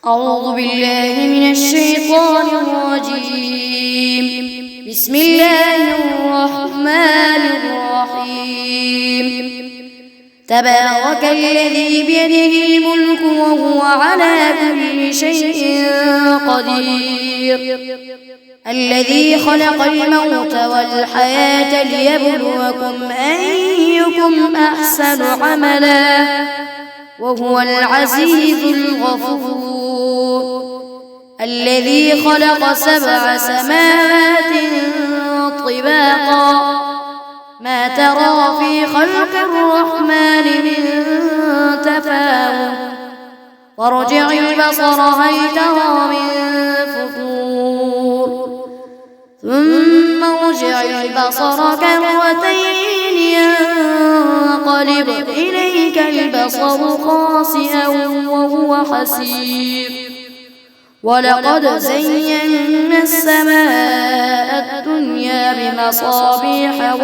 أعوذ بالله من الشيطان الرجيم. بسم الله الرحمن الرحيم. تبارك الذي بيده الملك وهو على كل شيء قدير، الذي خلق الموت والحياة ليبلوكم أيكم أحسن عملا وهو العزيز الغفور، الذي خلق 7 سماوات طباقا ما ترى في خلق الرحمن من تفاوت، وارجع البصر هل ترى من فطور، ثم ارجع البصر كرتين ينقلب إليك البصر خاسئا وهو حسير، ولقد زينا السماء الدنيا بمصابيح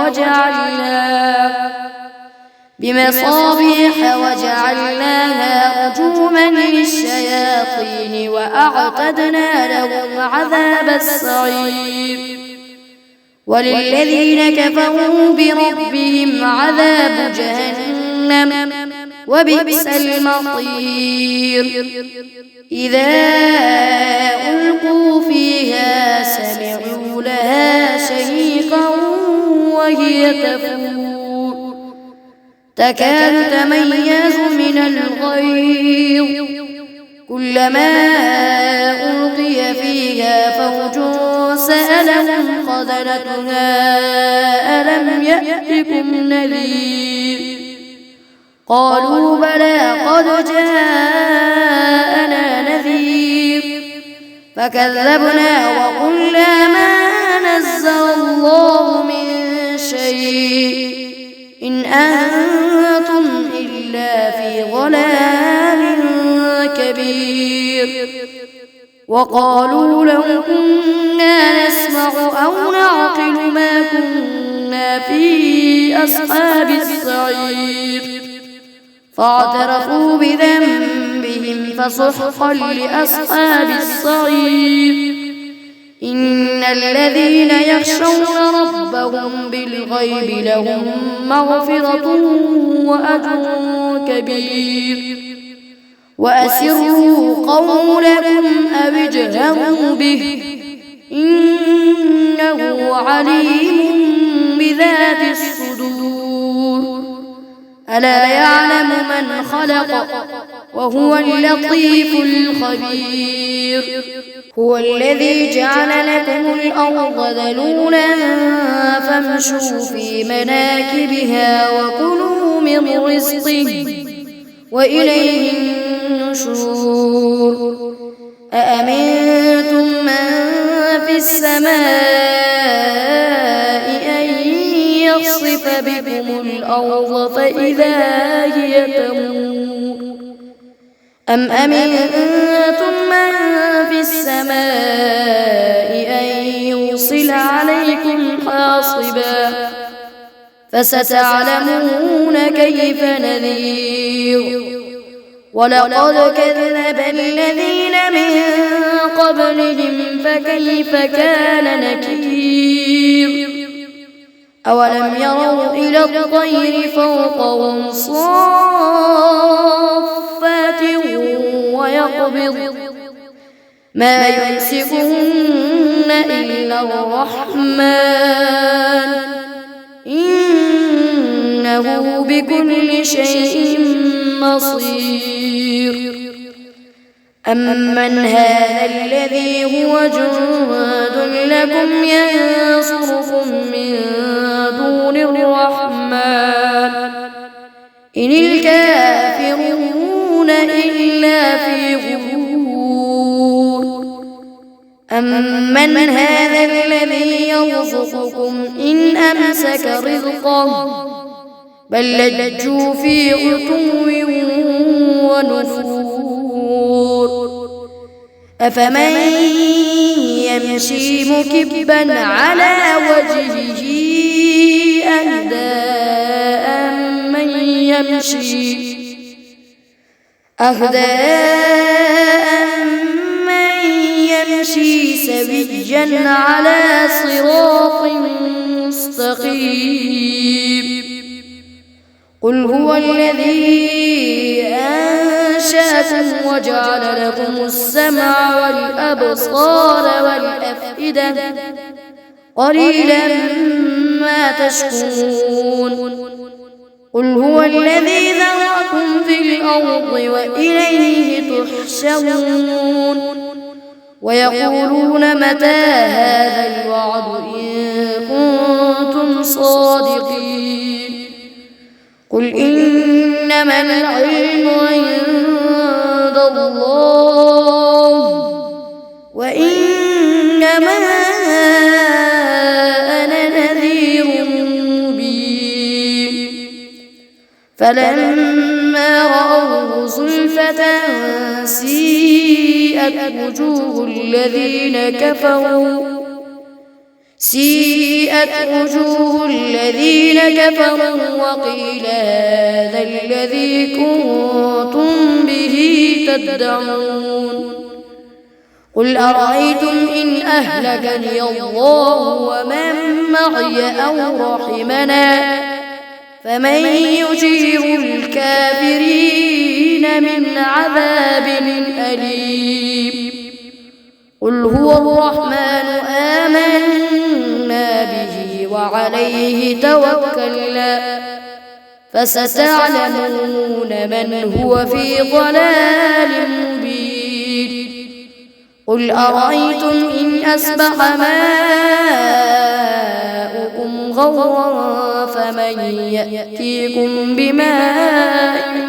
وجعلناها رجوما للشياطين وأعتدنا لهم عذاب السعير، وللذين كفروا بربهم عذاب جهنم وبئس المصير. إذا ألقوا فيها سمعوا لها شهيقا وهي تفور تكاد تميز من الغيظ، كلما ألقي فيها فوج سألهم خزنتها ألم يأتكم نذير، قالوا بلى قد جاءنا نذير، فكذبنا وقلنا ما نزل الله من شيء إن أنتم إلا في ضلال كبير، وقالوا لو كنا نسمع أو نعقل ما كنا في أصحاب السعير، فاعترفوا بذنبهم فسحقا لأصحاب السعير. إن الذين يخشون ربهم بالغيب لهم مغفرة وأجر كبير، وأسروا قولكم أو اجهروا به إنه عليم بذات الصدور، ألا يعلم من خلق وهو اللطيف الخبير. هو الذي جعل لكم الأرض ذلولا فامشوا في مناكبها وكلوا من رزقه وإليه النشور. أأمنتم من في السماء أن يخسف بكم الأرض فإذا هي تمور، أم أمنتم من في السماء أن يرسل عليكم حاصبا فستعلمون كيف نذير. ولقد كذب الذين من قبلهم فكيف كان نكير. أولم يروا إلى الطير فوقهم صافات ويقبض ما يمسكهن إلا الرحمن إنه بكل شيء بصير. أمن هذا الذي هو جند لكم ينصركم من دون الرحمن إن الكافرون إلا في غرور. أمن هذا الذي يرزقكم إن أمسك رزقه بل لجوا في عتو ونفور. أفمن يمشي مكبا على وجهه أهدى أمن يمشي سويا على صراط مستقيم. قل هو الذي أنشأكم وجعل لكم السمع والأبصار والأفئدة قليلا ما تشكرون. قل هو الذي ذرأكم في الأرض وإليه تحشرون. ويقولون متى هذا الوعد إن كنتم صادقين. قل إنما العلم عند الله وإنما أنا نذير مبين. فلما رأوه زلفة سيئت وجوه الذين كفروا وقيل هذا الذي كنتم به تدعون. قل أرأيتم إن أهلكني الله ومن معي أو رحمنا فمن يجير الكافرين من عذاب أليم. قل هو الرحمن آمنا به وعليه توكلنا فستعلمون من هو في ضلال مبين. قل أرأيتم إن أصبح ماؤكم غورا فمن يأتيكم بماء